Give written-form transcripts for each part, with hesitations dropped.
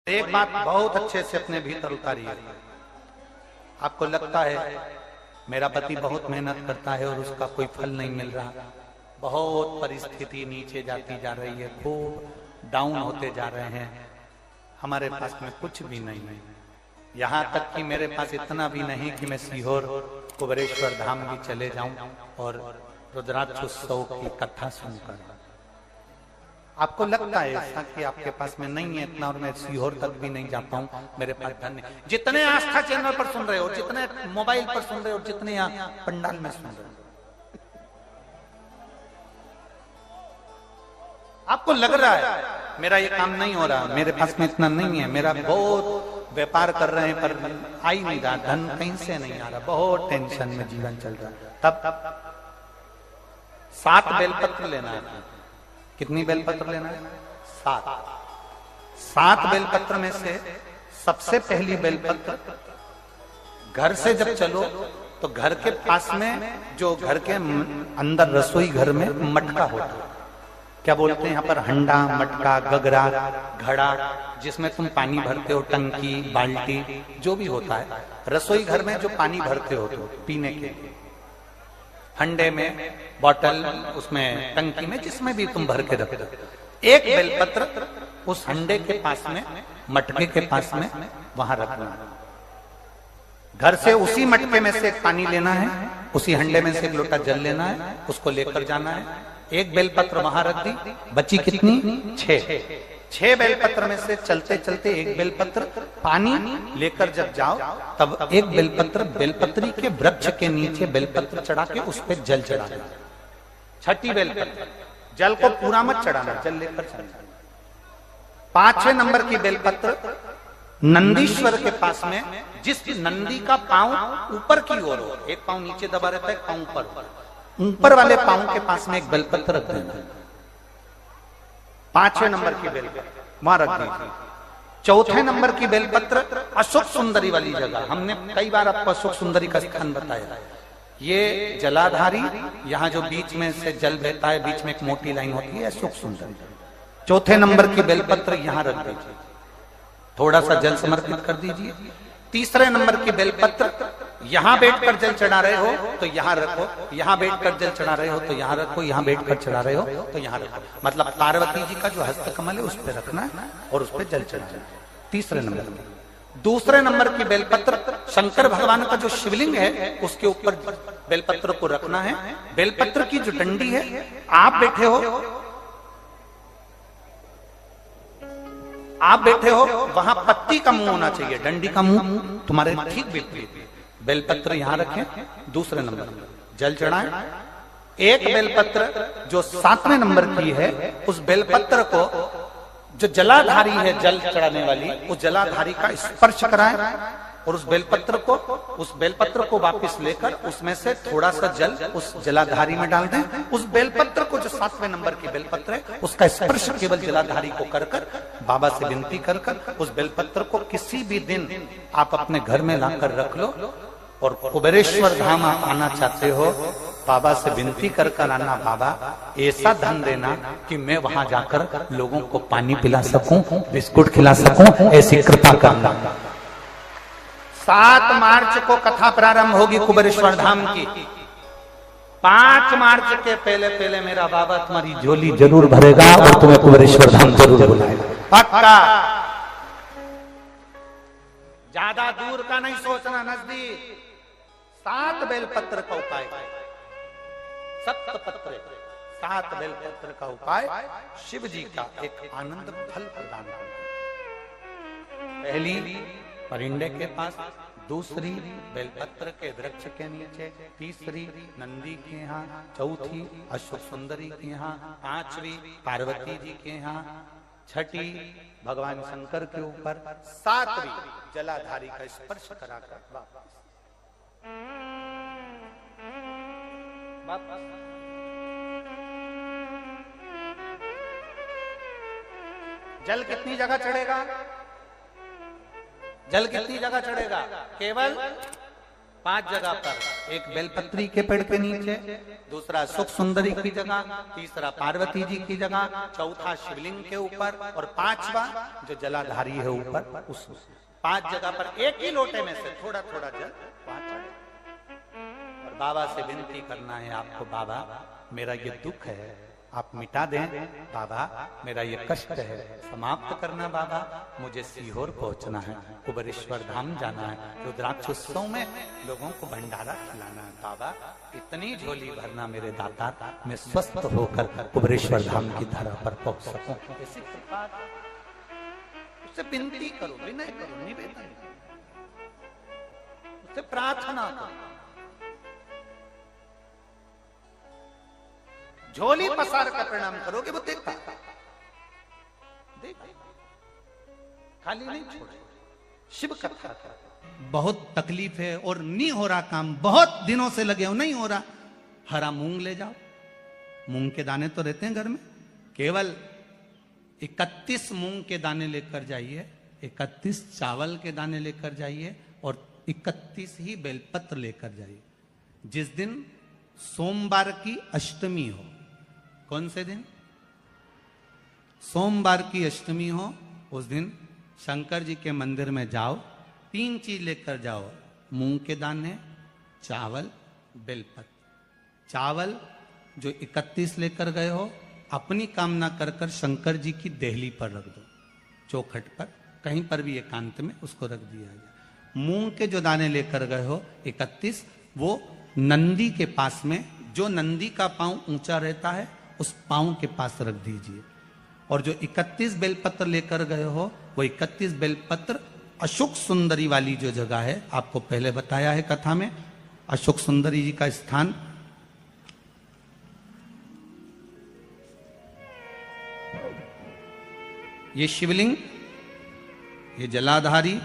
एक बात बहुत अच्छे से अपने भीतर उतारिए। आपको लगता है मेरा पति बहुत मेहनत करता है और उसका कोई फल नहीं मिल रहा, बहुत परिस्थिति नीचे जाती जा रही है, खूब डाउन होते जा रहे हैं, हमारे पास में कुछ भी नहीं है। यहाँ तक कि मेरे पास इतना भी नहीं कि मैं सीहोर कुबेरेश्वर धाम भी चले जाऊं और रुद्राक्षोत्सव की कथा सुनकर। आपको लगता है ऐसा कि आपके पास में नहीं है इतना और मैं सीहोर तक भी नहीं जा पाऊं, मेरे पास धन नहीं। जितने आस्था चैनल पर सुन रहे हो, जितने मोबाइल पर सुन रहे हो, जितने यहाँ पंडाल में सुन रहे हो, आपको लग रहा है मेरा ये काम नहीं हो रहा, मेरे पास में इतना नहीं है, मेरा बहुत व्यापार कर रहे हैं पर आ ही नहीं रहा, धन कहीं से नहीं आ रहा, बहुत टेंशन में जीवन चल रहा है। तब 7 बेलपत्र लेना है। कितनी बेलपत्र लेना है? 7 बेलपत्र में से सबसे पहली बेलपत्र, घर से जब चलो तो घर के पास में जो घर के अंदर रसोई घर में मटका होता है, क्या बोलते हैं यहाँ पर, हंडा, मटका, गगरा, घड़ा, जिसमें तुम पानी भरते हो, टंकी, बाल्टी, जो भी होता है रसोई घर में जो पानी भरते हो तो पीने के, हंडे में, बॉटल, उसमें टंकी में, जिसमें भी तुम भर के रखते हो, एक बेलपत्र उस हंडे के पास में, मटके के पास में वहां रखना है। घर से उसी मटके में से एक पानी लेना है, उसी हंडे में से एक लोटा जल लेना है, उसको लेकर जाना है। एक बेलपत्र वहां रख दी, बची कितनी? 6 बेलपत्र में से चलते चलते एक बेलपत्र पानी लेकर जब जाओ तब एक बेलपत्र बेलपत्री के वृक्ष के नीचे बेलपत्र चढ़ा के उस पर जल चढ़ाना। 6ठी बेलपत्र, जल को पूरा मत चढ़ाना, जल लेकर चढ़ाना। 5वें नंबर की बेलपत्र नंदीश्वर के पास में, जिस नंदी का पांव ऊपर की ओर हो, एक पांव नीचे दबा रहता है, पांव ऊपर वाले पांव के पास में एक बेलपत्र रख देना। 5वें नंबर की बेलपत्र वहां रख दीजिए। 4थे नंबर की बेलपत्र अशोक सुंदरी वाली जगह, हमने कई बार आपको अशोक सुंदरी का स्थान बताया। ये जलाधारी, यहाँ जो बीच में से जल बहता है, बीच में एक मोटी लाइन होती है, अशोक सुंदरी। 4थे नंबर की बेलपत्र यहाँ रख दीजिए, थोड़ा सा जल समर्पित कर दीजिए। 3रे नंबर की बेलपत्र, यहां बैठकर जल चढ़ा रहे हो तो यहां रखो, यहां बैठकर जल चढ़ा रहे हो तो यहां रखो, यहां बैठकर चढ़ा रहे हो तो यहां रखो, मतलब पार्वती जी का जो हस्तकमल है उस पर रखना है और उस पर जल चढ़ाना। 3रे नंबर की। 2रे नंबर की बेलपत्र शंकर भगवान का जो शिवलिंग है उसके ऊपर बेलपत्र को रखना है। बेलपत्र की जो डंडी है, आप बैठे हो वहां पत्ती का मुंह होना चाहिए, डंडी का मुंह तुम्हारे ठीक विपरीत। बेलपत्र यहां रखें। 2रे नंबर जल चढ़ाएं। एक बेलपत्र जो 7वें नंबर की है, उस बेलपत्र को जो जलाधारी है जल चढ़ाने वाली, उस जलाधारी का स्पर्श कराएं और उस बेलपत्र को वापस लेकर उसमें से थोड़ा सा जल उस जलाधारी में डाल दें। उस बेलपत्र को जो 7वें नंबर की बेलपत्र है उसका स्पर्श केवल जलाधारी को कर बाबा से विनती कर उस बेलपत्र को किसी भी दिन आप अपने घर में लाकर रख लो और कुबेरेश्वर धाम आप आना चाहते हो, बाबा से विनती कर आना, बाबा ऐसा धन देना कि मैं वहां जाकर लोगों को पानी पिला सकूं, बिस्कुट खिला सकूं, ऐसी कृपा करना। 7 मार्च को कथा प्रारंभ होगी कुबेरेश्वर धाम की। 5 मार्च के पहले मेरा बाबा तुम्हारी झोली जरूर भरेगा और तुम्हें कुबेरेश्वर धाम जरूर बुलाएगा, पक्का। ज्यादा दूर का नहीं सोचना, नजदीक। 7 बेलपत्र का उपाय, 7 बेलपत्र का उपाय शिव जी का एक आनंद फल प्रदान करना। पहली परिंडे के पास, 2री बेलपत्र के वृक्ष के नीचे, 3री नंदी के यहाँ, 4थी अशोक सुंदरी के यहाँ, 5वीं पार्वती जी के यहाँ, 6ठी भगवान शंकर के ऊपर, 7वीं जलाधारी का स्पर्श कराकर वापस। जल कितनी जगह चढ़ेगा? जल कितनी जगह चढ़ेगा? केवल 5 जगह पर, एक बेलपत्री के पेड़ के नीचे, दूसरा सुख सुंदरी की जगह, तीसरा पार्वती जी की जगह, चौथा शिवलिंग के ऊपर और 5वां जो जलाधारी है ऊपर, उस 5 जगह पर एक ही लोटे में से थोड़ा थोड़ा जल वहां चढ़े और बाबा से विनती करना है आपको, बाबा मेरा ये दुख है आप मिटा दें, बाबा मेरा ये कष्ट है समाप्त करना, बाबा मुझे सीहोर पहुंचना है, कुबेरेश्वर धाम जाना है, रुद्राक्ष उत्सव में लोगों को भंडारा खिलाना है, बाबा इतनी झोली भरना मेरे दाता, मैं स्वस्थ होकर कुबेरेश्वर धाम की धरा पर पहुंच सकूं। ऐसी कृपा उससे विनती करो, विनय करो, निवेदन उससे प्रार्थना करो, झोली पसार कर प्रणाम करोगे वो देखता खाली नहीं छोड़े। शिव कथा बहुत तकलीफ है और नहीं हो रहा काम, बहुत दिनों से लगे हो नहीं हो रहा, हरा मूंग ले जाओ, मूंग के दाने तो रहते हैं घर में, केवल 31 मूंग के दाने लेकर जाइए, 31 चावल के दाने लेकर जाइए और 31 ही बेलपत्र लेकर जाइए। जिस दिन सोमवार की अष्टमी हो, कौन से दिन? सोमवार की अष्टमी हो, उस दिन शंकर जी के मंदिर में जाओ, 3 चीज लेकर जाओ, मूंग के दाने, चावल, बेलपत्र। चावल जो 31 लेकर गए हो अपनी कामना कर कर शंकर जी की देहली पर रख दो, चौखट पर कहीं पर भी एकांत में उसको रख दिया जाए। मूंग के जो दाने लेकर गए हो 31, वो नंदी के पास में, जो नंदी का पांव ऊंचा रहता है उस पांव के पास रख दीजिए। और जो 31 बेलपत्र लेकर गए हो वो 31 बेलपत्र अशोक सुंदरी वाली जो जगह है, आपको पहले बताया है कथा में, अशोक सुंदरी जी का स्थान ये शिवलिंग, ये जलाधारी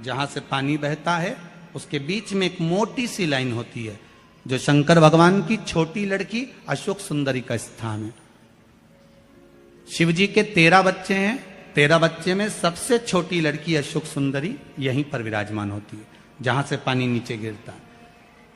जहां से पानी बहता है, उसके बीच में एक मोटी सी लाइन होती है जो शंकर भगवान की छोटी लड़की अशोक सुंदरी का स्थान है। शिव जी के 13 बच्चे हैं, 13 बच्चे में सबसे छोटी लड़की अशोक सुंदरी यहीं पर विराजमान होती है जहां से पानी नीचे गिरता है।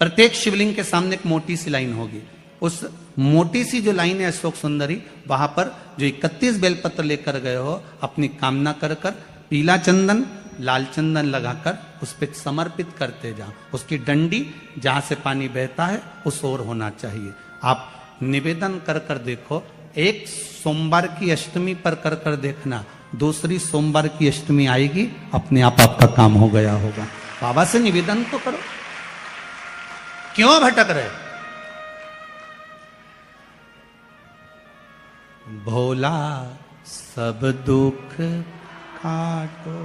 प्रत्येक शिवलिंग के सामने एक मोटी सी लाइन होगी, उस मोटी सी जो लाइन है अशोक सुंदरी, वहां पर जो 31 बेलपत्र लेकर गए हो अपनी कामना कर कर पीला चंदन लाल चंदन लगाकर उस पर समर्पित करते जाओ। उसकी डंडी जहां से पानी बहता है उस ओर होना चाहिए। आप निवेदन कर कर देखो, एक सोमवार की अष्टमी पर कर कर देखना, दूसरी सोमवार की अष्टमी आएगी अपने आप आपका काम हो गया होगा। बाबा से निवेदन तो करो, क्यों भटक रहे? भोला सब दुख काटो